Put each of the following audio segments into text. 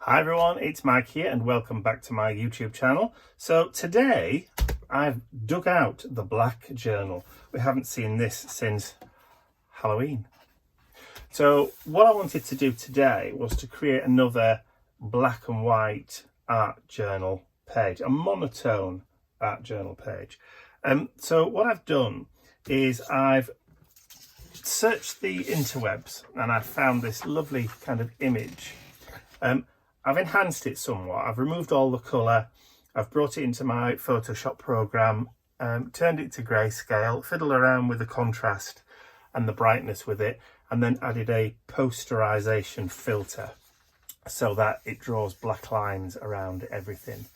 Hi everyone, it's Mike here and welcome back to my YouTube channel. So today I've dug out the black journal. We haven't seen this since Halloween. So what I wanted to do today was to create another black and white art journal page, a monotone art journal page. So what I've done is I've searched the interwebs and I've found this lovely kind of image. I've enhanced it somewhat. I've removed all the colour. I've brought it into my Photoshop program, turned it to grayscale, fiddled around with the contrast and the brightness with it, and then added a posterization filter so that it draws black lines around everything.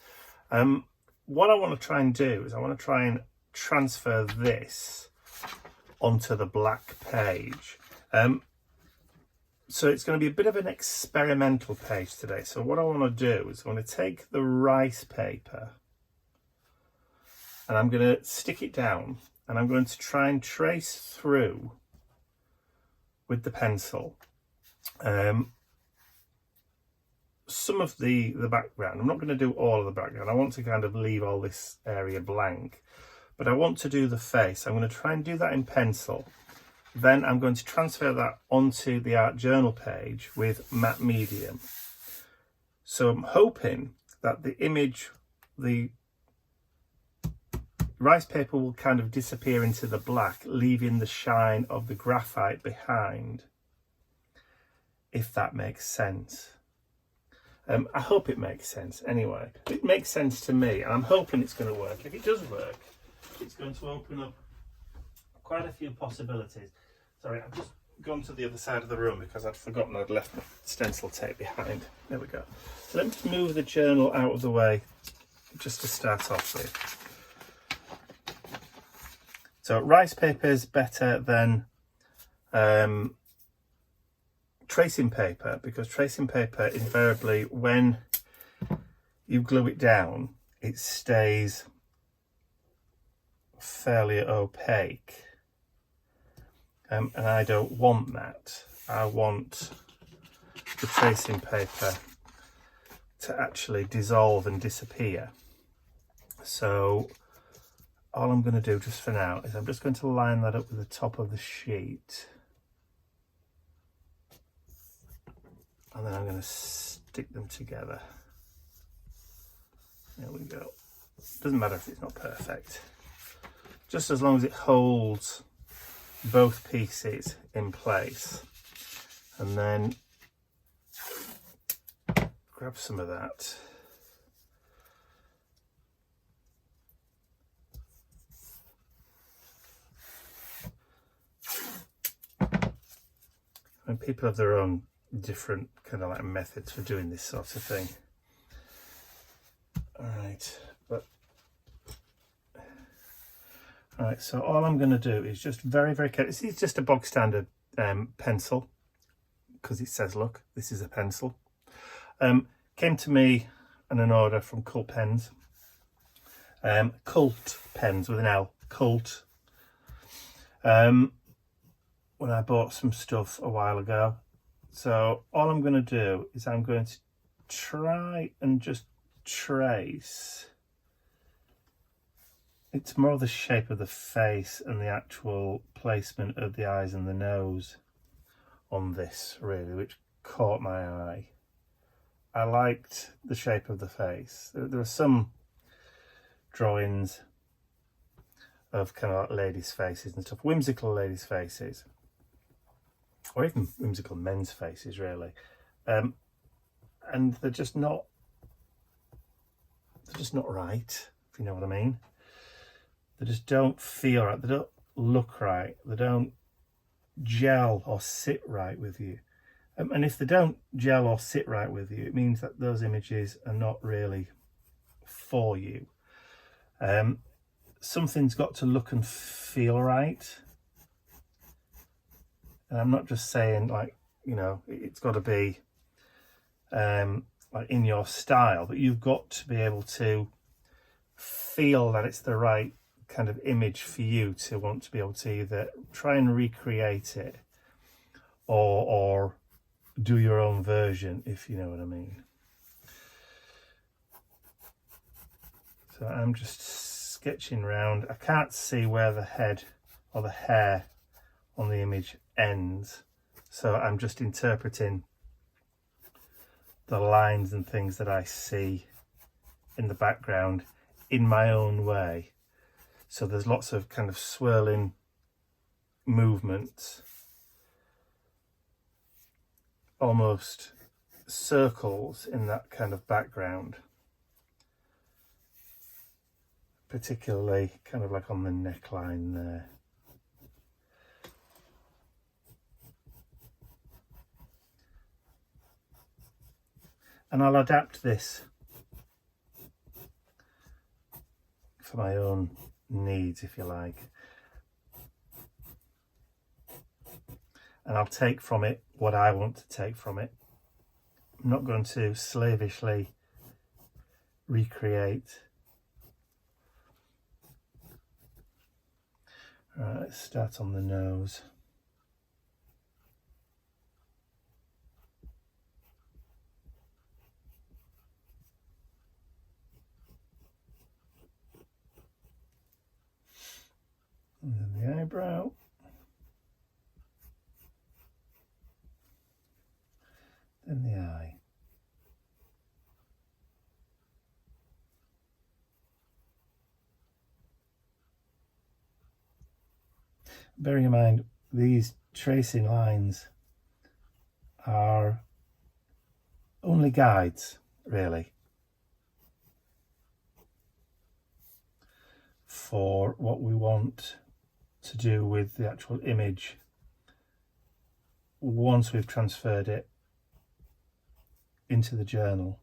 What I want to try and do is I want to try and transfer this onto the black page. So it's going to be a bit of an experimental page today. So what I want to do is I want to take the rice paper and I'm going to stick it down and I'm going to try and trace through with the pencil some of the background. I'm not going to do all of the background. I want to kind of leave all this area blank, but I want to do the face. I'm going to try and do that in pencil. Then I'm going to transfer that onto the art journal page with matte medium. So I'm hoping that the image, the rice paper will kind of disappear into the black, leaving the shine of the graphite behind, if that makes sense. I hope it makes sense anyway. It makes sense to me and I'm hoping it's going to work. If it does work, it's going to open up quite a few possibilities. Sorry, I've just gone to the other side of the room because I'd forgotten I'd left the stencil tape behind. There we go. So let me just move the journal out of the way just to start off with. So rice paper is better than tracing paper because tracing paper invariably, when you glue it down, it stays fairly opaque. And I don't want that. I want the tracing paper to actually dissolve and disappear. So all I'm going to do just for now is I'm just going to line that up with the top of the sheet. And then I'm going to stick them together. There we go. Doesn't matter if it's not perfect. Just as long as it holds both pieces in place. And then grab some of that. And people have their own different kind of like methods for doing this sort of thing. Alright, so all I'm going to do is just very careful. This is just a bog standard pencil because it says, look, this is a pencil. Came to me on an order from Cult Pens. Cult Pens with an L, Cult. When I bought some stuff a while ago. So all I'm going to do is I'm going to try and just trace. It's more the shape of the face and the actual placement of the eyes and the nose on this, really, which caught my eye. I liked the shape of the face. There are some drawings of kind of like ladies' faces and stuff, whimsical ladies' faces, or even whimsical men's faces, really. And they're just not right, if you know what I mean. They just don't feel right, they don't look right, they don't gel or sit right with you. And if they don't gel or sit right with you, it means that those images are not really for you. Something's got to look and feel right. And I'm not just saying, like, you know, it's got to be like in your style, but you've got to be able to feel that it's the right kind of image for you to want to be able to either try and recreate it or do your own version, if you know what I mean. So I'm just sketching round. I can't see where the head or the hair on the image ends, so I'm just interpreting the lines and things that I see in the background in my own way. So there's lots of kind of swirling movements, almost circles in that kind of background, particularly kind of like on the neckline there. And I'll adapt this for my own needs, if you like. And I'll take from it what I want to take from it. I'm not going to slavishly recreate. Right, let's start on the nose. And then the eyebrow. Then the eye. Bearing in mind, these tracing lines are only guides, really, for what we want to do with the actual image once we've transferred it into the journal.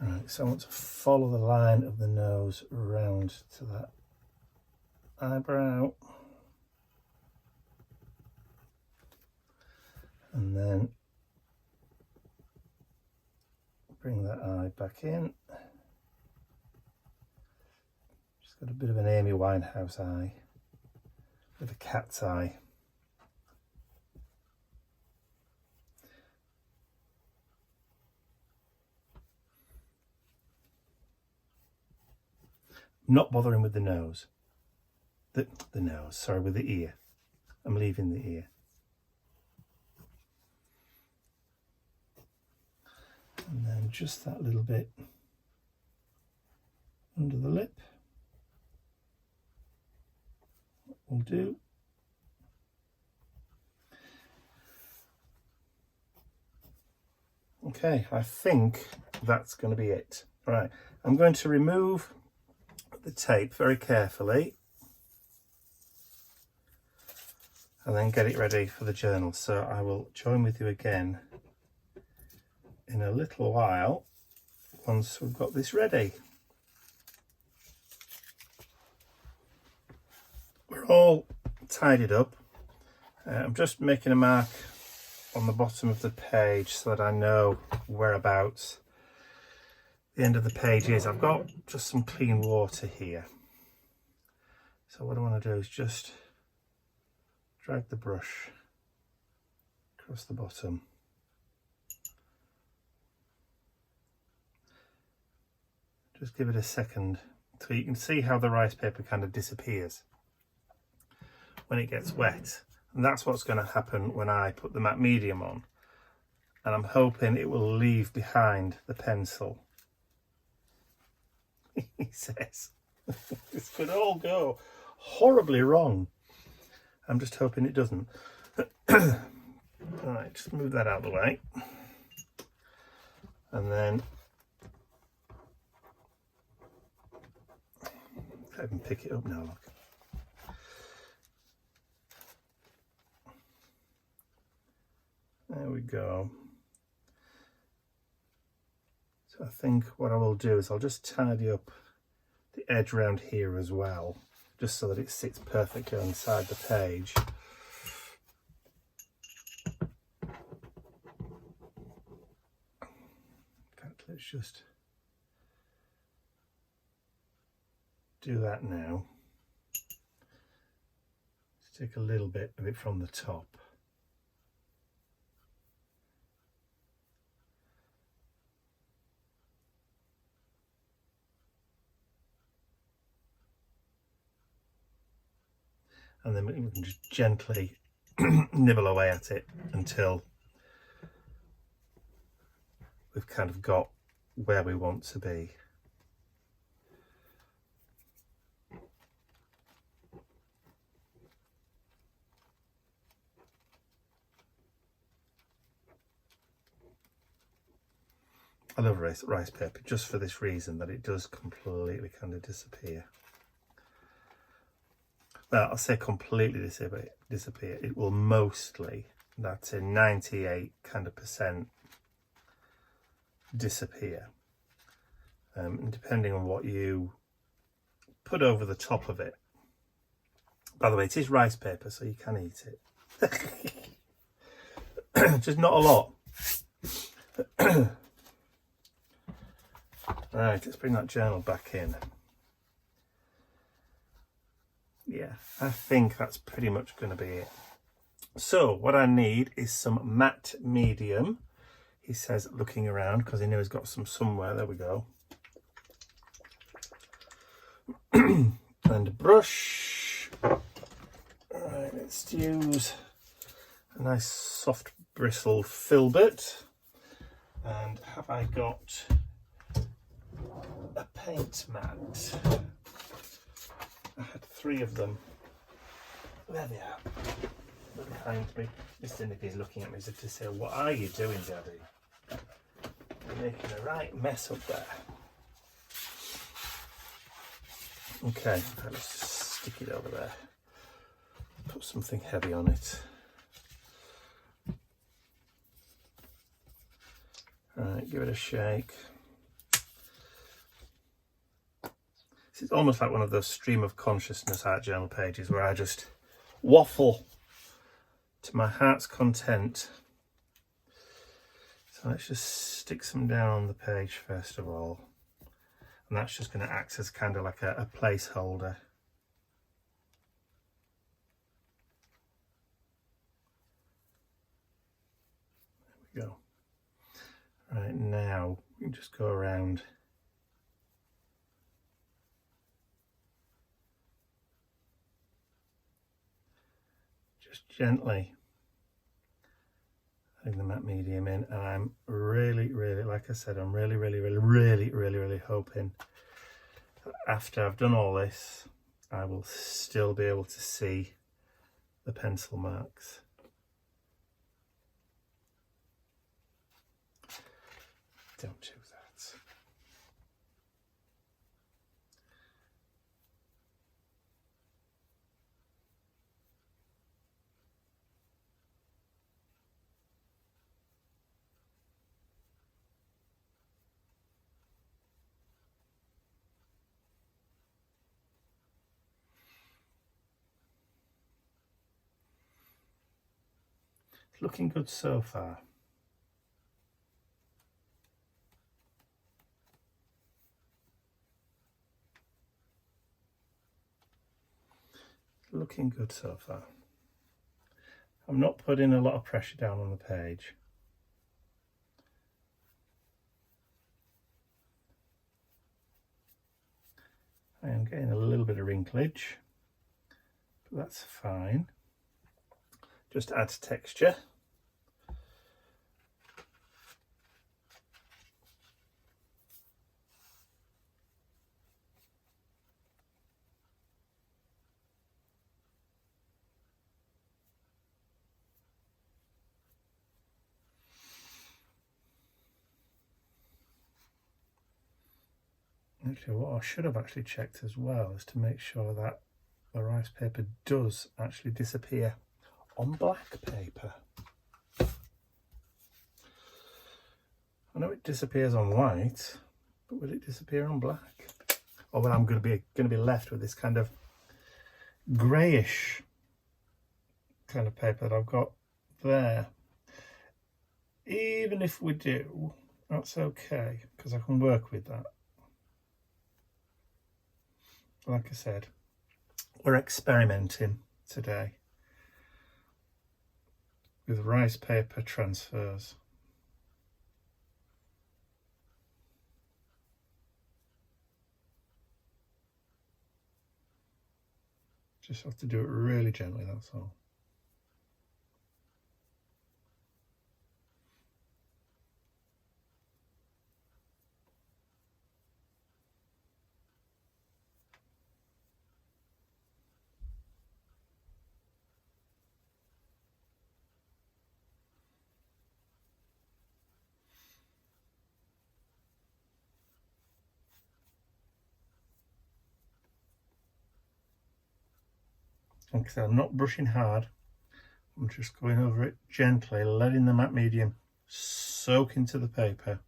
Right, so I want to follow the line of the nose round to that eyebrow, and then bring that eye back in. Just got a bit of an Amy Winehouse eye with a cat's eye. Not bothering with the nose. The nose, sorry, with the ear. I'm leaving the ear. And then just that little bit under the lip will do. Okay, I think that's going to be it. Right, I'm going to remove the tape very carefully and then get it ready for the journal. So I will join with you again in a little while once we've got this ready. We're all tidied up. I'm just making a mark on the bottom of the page so that I know whereabouts the end of the page is. I've got just some clean water here. So what I want to do is just drag the brush across the bottom. Just give it a second so you can see how the rice paper kind of disappears when it gets wet. And that's what's going to happen when I put the matte medium on. And I'm hoping it will leave behind the pencil. He says, this could all go horribly wrong. I'm just hoping it doesn't. Right, just move that out of the way. And then I can pick it up now, look. There we go. So I think what I will do is I'll just tidy up the edge around here as well, just so that it sits perfectly inside the page. In fact, let's just do that now. Let's take a little bit of it from the top. And then we can just gently nibble away at it until we've kind of got where we want to be. I love rice paper just for this reason, that it does completely kind of disappear. Well, I'll say completely disappear. It will mostly, that's a 98% kind of disappear. And depending on what you put over the top of it. By the way, it is rice paper, so you can eat it. Just not a lot. Right, let's bring that journal back in. Yeah, I think that's pretty much going to be it. So what I need is some matte medium. He says, looking around, because he knows he's got some somewhere. There we go. And a brush. Right, let's use a nice soft bristle filbert. And have I got a paint mat? I had 3 of them. There they are. Look behind me. Mr. Nippy's looking at me as if to say, what are you doing, Daddy? You're making a right mess up there. Okay, let's just stick it over there. Put something heavy on it. Alright, give it a shake. It's almost like one of those stream of consciousness art journal pages where I just waffle to my heart's content. So let's just stick some down on the page first of all. And that's just going to act as kind of like a placeholder. There we go. Right, now we can just go around. Just gently adding the matte medium in, and I'm really, like I said, I'm really hoping that after I've done all this, I will still be able to see the pencil marks. Don't do that. Looking good so far. Looking good so far. I'm not putting a lot of pressure down on the page. I am getting a little bit of wrinklage, but that's fine. Just adds texture. Actually, what I should have actually checked as well is to make sure that the rice paper does actually disappear on black paper. I know it disappears on white, but will it disappear on black? Or will I'm going to be left with this kind of greyish kind of paper that I've got there? Even if we do, that's okay, because I can work with that. like I said, we're experimenting today with rice paper transfers. Just have to do it really gently, that's all. Like I said, I'm not brushing hard. I'm just going over it gently, letting the matte medium soak into the paper.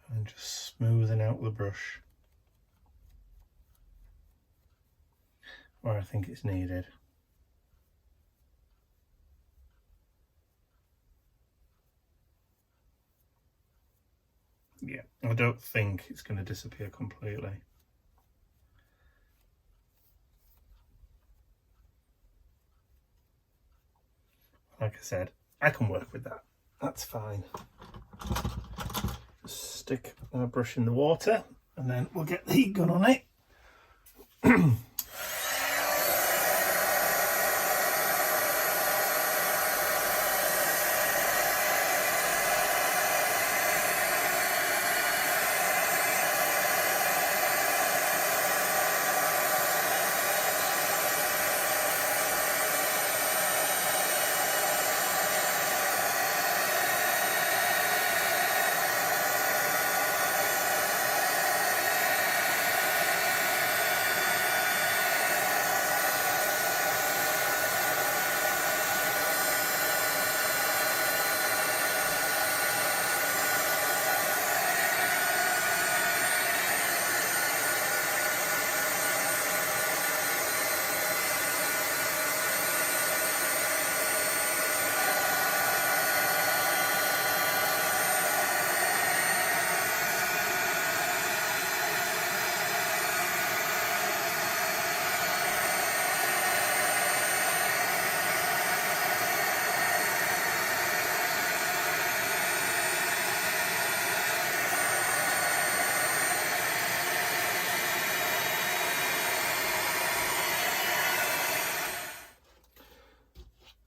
And just smoothing out the brush where I think it's needed. Yeah, I don't think it's going to disappear completely. Like I said, I can work with that. That's fine. Just stick our brush in the water and then we'll get the heat gun on it.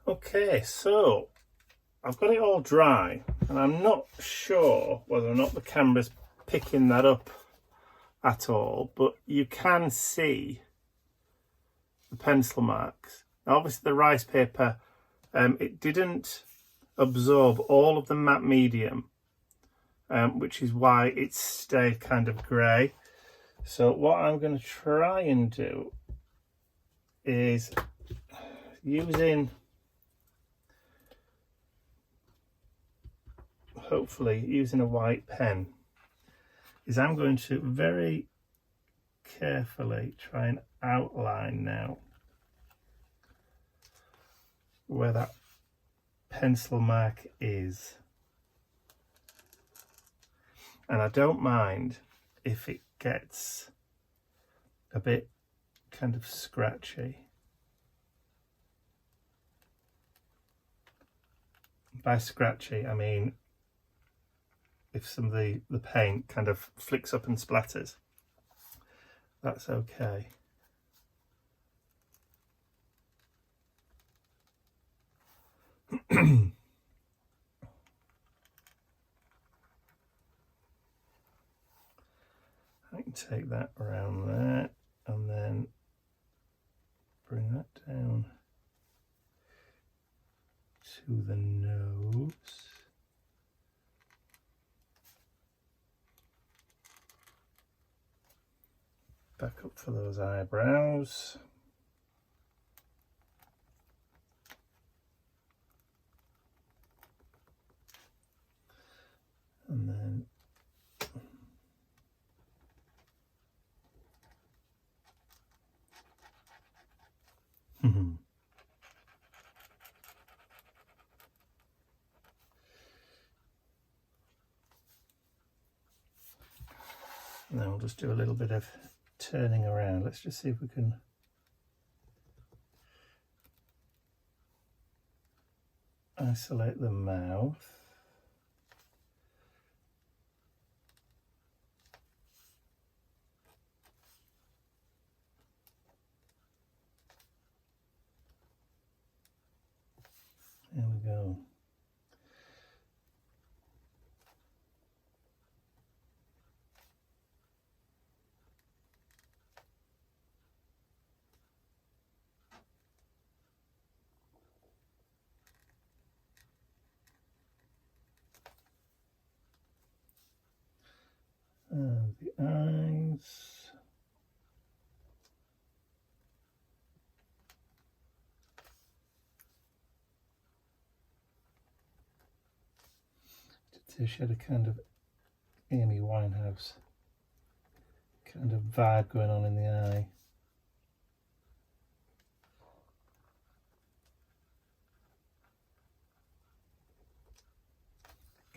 Okay, so I've got it all dry and I'm not sure whether or not the camera's picking that up at all, but you can see the pencil marks. Now, obviously the rice paper, it didn't absorb all of the matte medium, which is why it stayed kind of grey. So what I'm going to try and do is hopefully using a white pen, is I'm going to very carefully try and outline now where that pencil mark is. And I don't mind if it gets a bit kind of scratchy. By scratchy, I mean if some of the paint kind of flicks up and splatters, that's okay. I can take that around there and then bring that down to the nose. Back up for those eyebrows. And then we'll just do a little bit of turning around. Let's just see if we can isolate the mouth. There we go. And the eyes. So she had a kind of Amy Winehouse kind of vibe going on in the eye.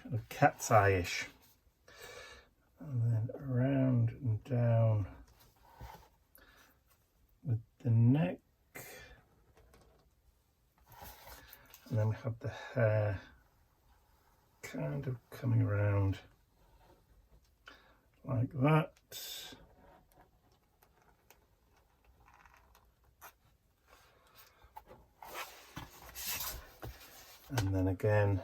Kind of cat's eye-ish. And then around and down with the neck. And then we have the hair kind of coming around like that. And then again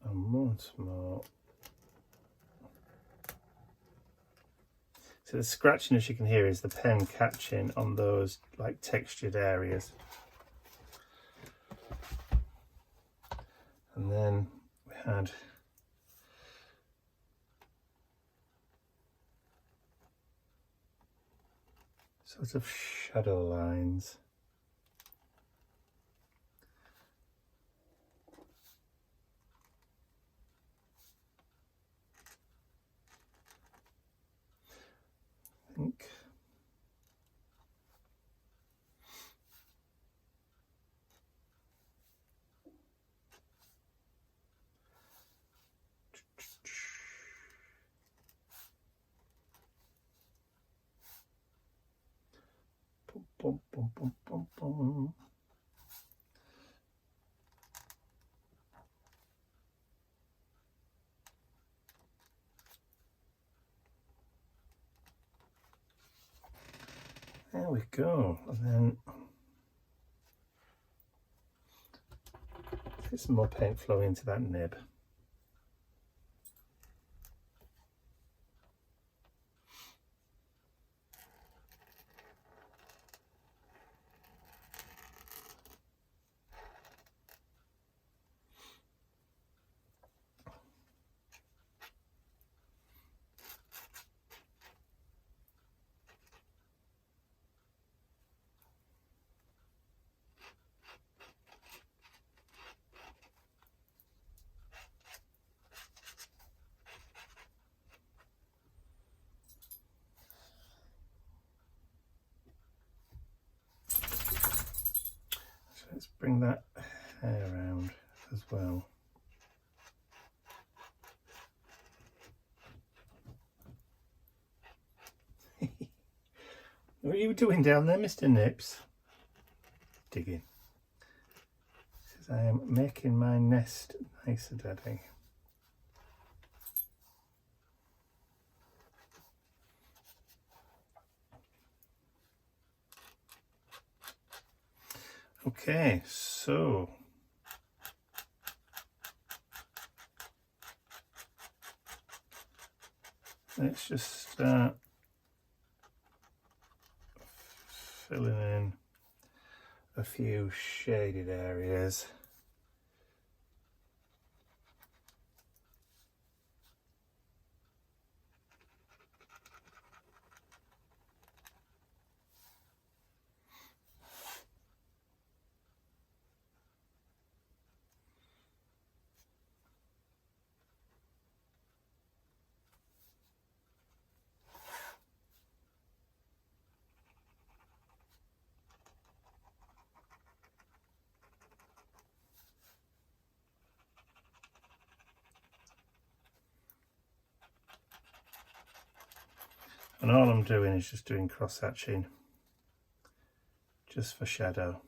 and once more. So the scratching, as you can hear, is the pen catching on those like textured areas. And then we had sort of shadow lines. I think Boom, boom, boom, boom, boom. There we go. And then get some more paint flowing into that nib. Let's bring that hair around as well. What are you doing down there, Mr. Nips? Digging. Says, I am making my nest nicer, Daddy. Okay, so let's just start filling in a few shaded areas. And all I'm doing is just doing cross hatching just for shadow,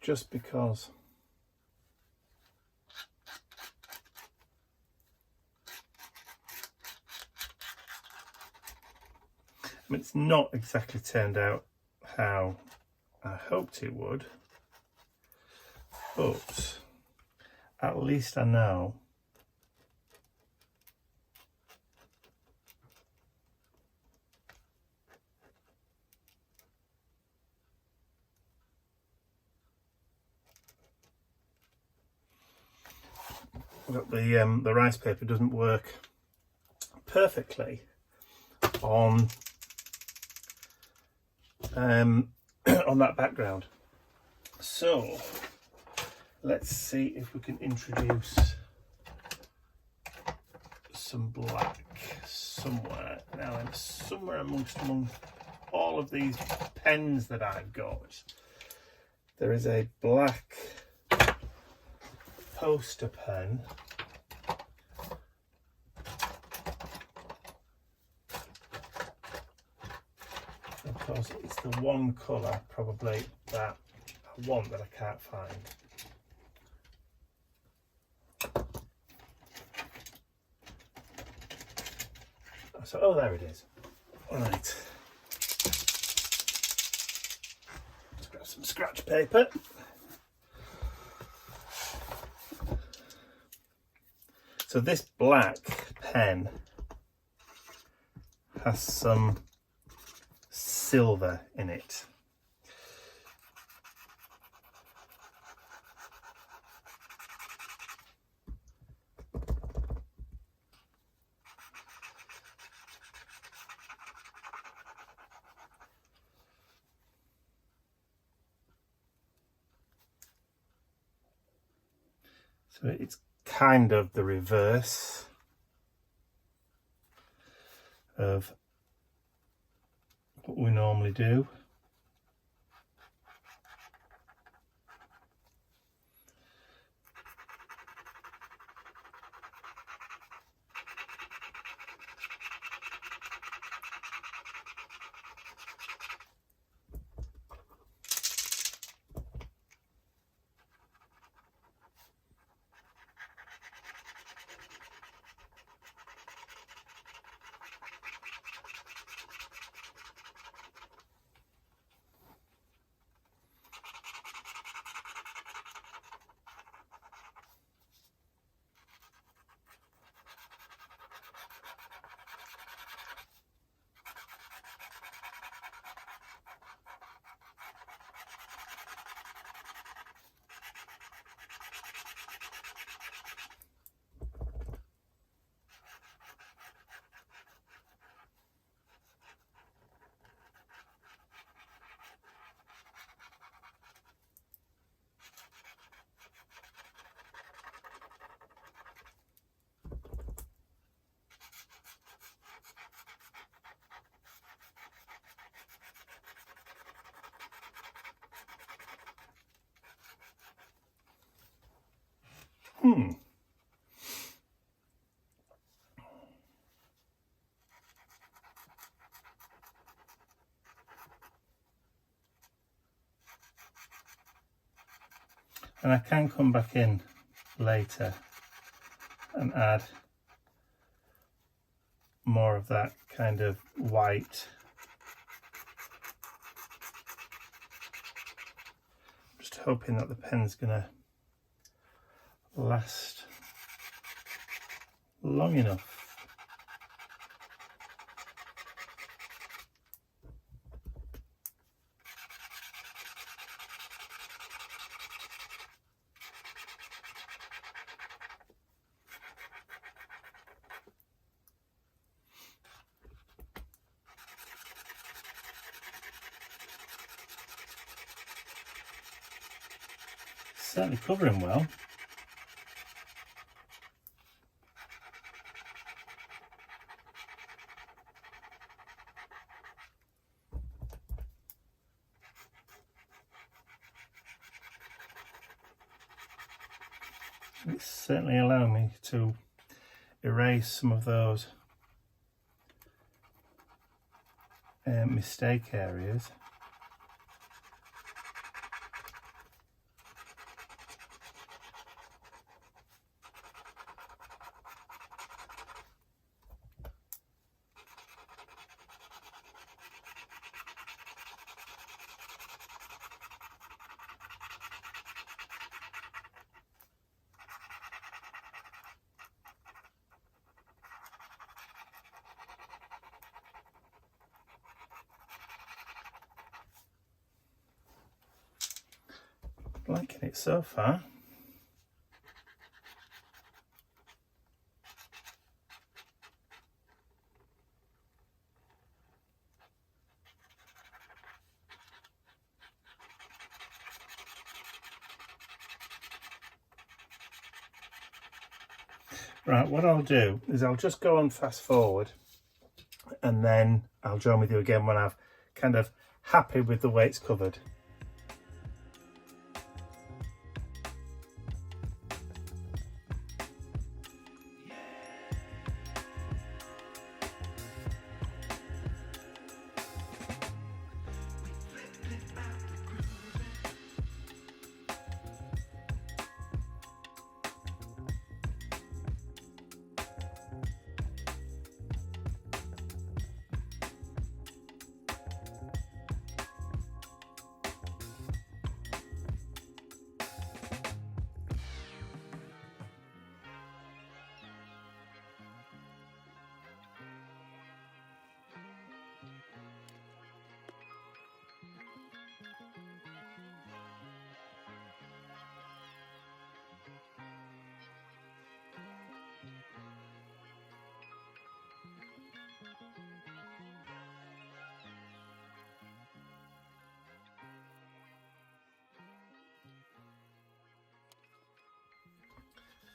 just because I mean, it's not exactly turned out how I hoped it would, but at least I know that the rice paper doesn't work perfectly on on that background. So let's see if we can introduce some black somewhere. Now I'm somewhere among all of these pens that I've got, there is a black poster pen. Of course, it's the one colour probably that I want that I can't find. So, oh, there it is. All right. Let's grab some scratch paper. So this black pen has some silver in it. So it's kind of the reverse of what we normally do. And I can come back in later and add more of that kind of white. Just hoping that the pen's gonna last long enough. Certainly covering well. It's certainly allowing me to erase some of those mistake areas. Liking it so far. Right, what I'll do is I'll just go on fast forward and then I'll join with you again when I've kind of happy with the way it's covered.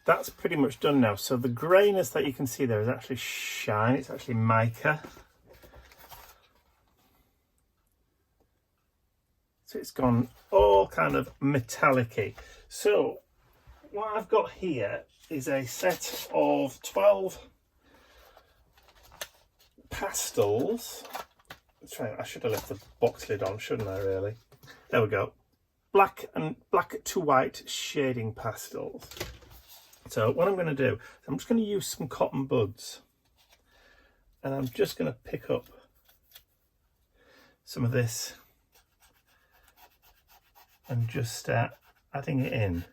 That's pretty much done now. So the greyness that you can see there is actually shine, it's actually mica. So it's gone all kind of metallic-y. So what I've got here is a set of 12 pastels. Let's try, I should have left the box lid on, shouldn't I really? There we go. Black to white shading pastels. So what I'm going to do is I'm just going to use some cotton buds and I'm just going to pick up some of this and just start adding it in.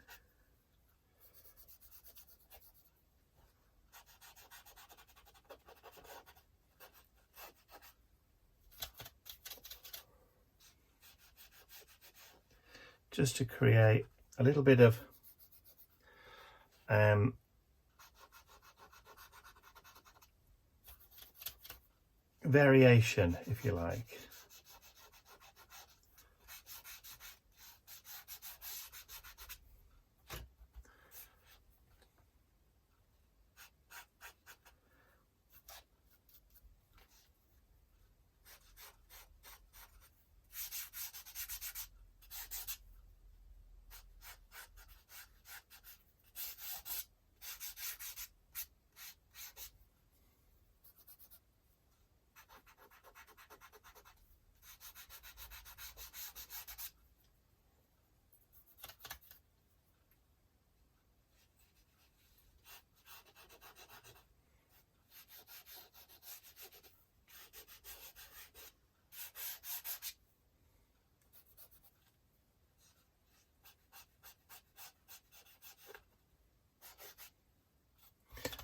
Just to create a little bit of variation, if you like.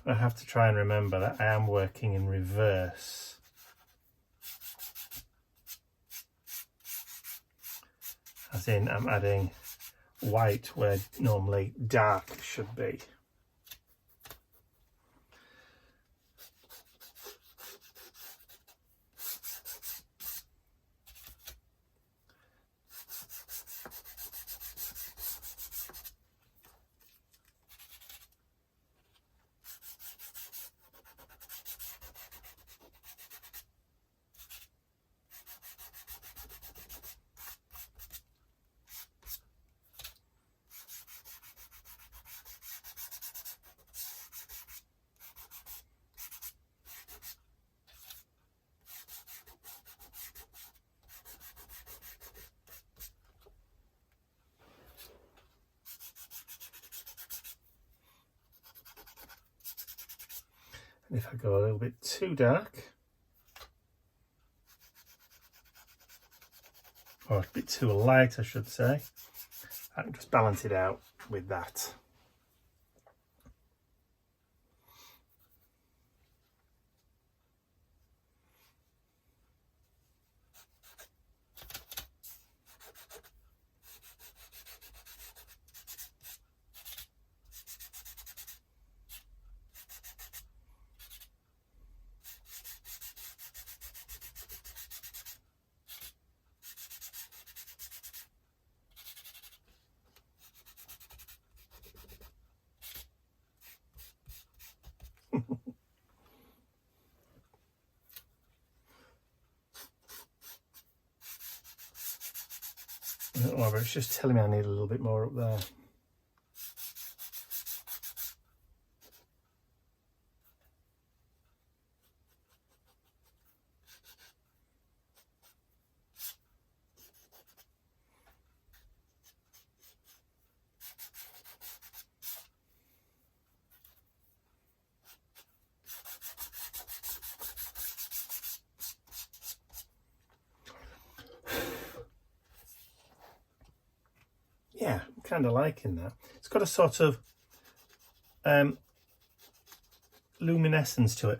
I have to try and remember that I am working in reverse. As in, I'm adding white where normally dark should be. And if I go a little bit too dark, or a bit too light I should say, I can just balance it out with that. I don't know whether it's just telling me I need a little bit more up there. Yeah, I'm kind of liking that. It's got a sort of luminescence to it.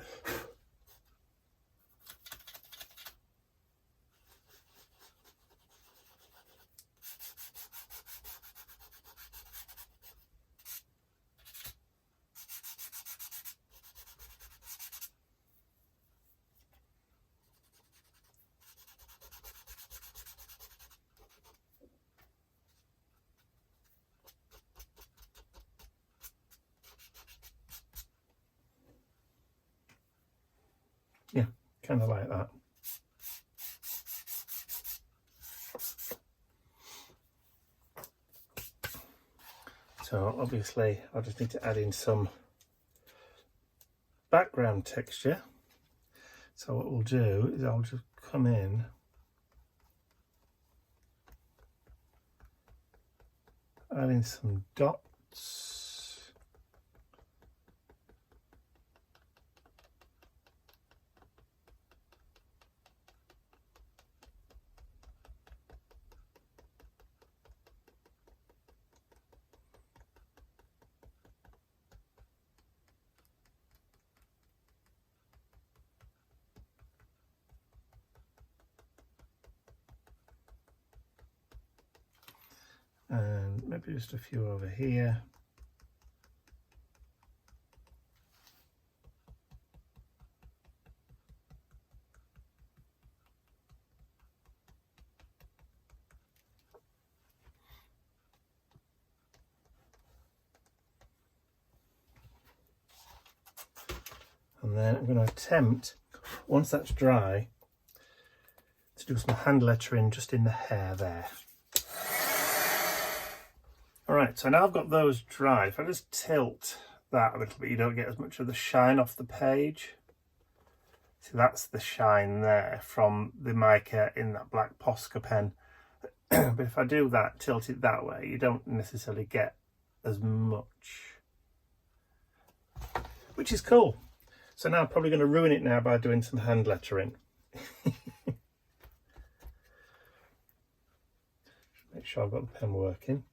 Yeah, kind of like that. So obviously I just need to add in some background texture. So what we'll do is I'll just come in add in some dots. And maybe just a few over here. And then I'm going to attempt, once that's dry, to do some hand lettering just in the hair there. Alright, so now I've got those dry. If I just tilt that a little bit, you don't get as much of the shine off the page. So that's the shine there from the mica in that black Posca pen. But if I do that, tilt it that way, you don't necessarily get as much, which is cool. So now I'm probably going to ruin it now by doing some hand lettering. Make sure I've got the pen working.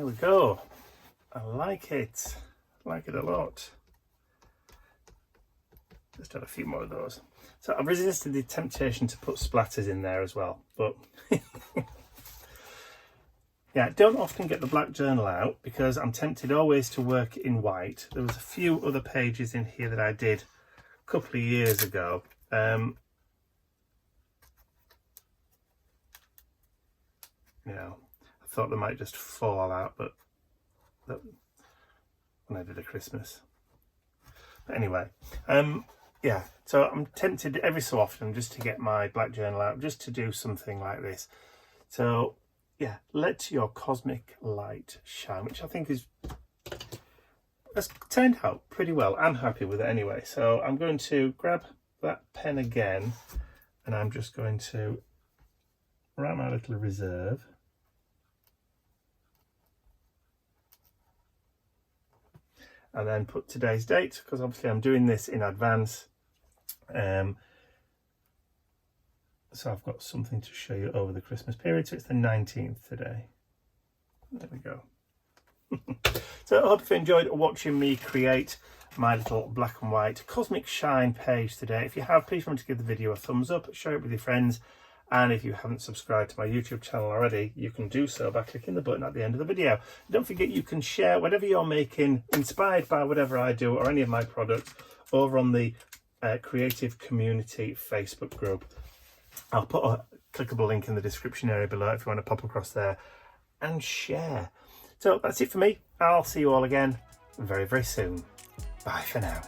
There we go. I like it. I like it a lot. Just add a few more of those. So I've resisted the temptation to put splatters in there as well, but yeah, I don't often get the black journal out because I'm tempted always to work in white. There was a few other pages in here that I did a couple of years ago. You know, I thought they might just fall out, but when I did a Christmas. But anyway, yeah, so I'm tempted every so often just to get my black journal out, just to do something like this. So yeah, let your cosmic light shine, which I think has turned out pretty well. I'm happy with it anyway. So I'm going to grab that pen again, and I'm just going to write my little reserve. And then put today's date, because obviously I'm doing this in advance. So I've got something to show you over the Christmas period. So it's the 19th today. There we go. So I hope you enjoyed watching me create my little black and white cosmic shine page today. If you have, please remember to give the video a thumbs up, share it with your friends. And if you haven't subscribed to my YouTube channel already, you can do so by clicking the button at the end of the video. Don't forget you can share whatever you're making, inspired by whatever I do or any of my products, over on the Creative Community Facebook group. I'll put a clickable link in the description area below if you want to pop across there and share. So that's it for me. I'll see you all again very, very soon. Bye for now.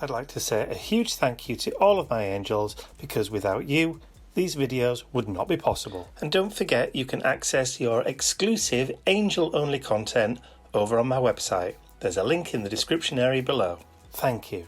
I'd like to say a huge thank you to all of my angels, because without you, these videos would not be possible. And don't forget you can access your exclusive angel-only content over on my website. There's a link in the description area below. Thank you.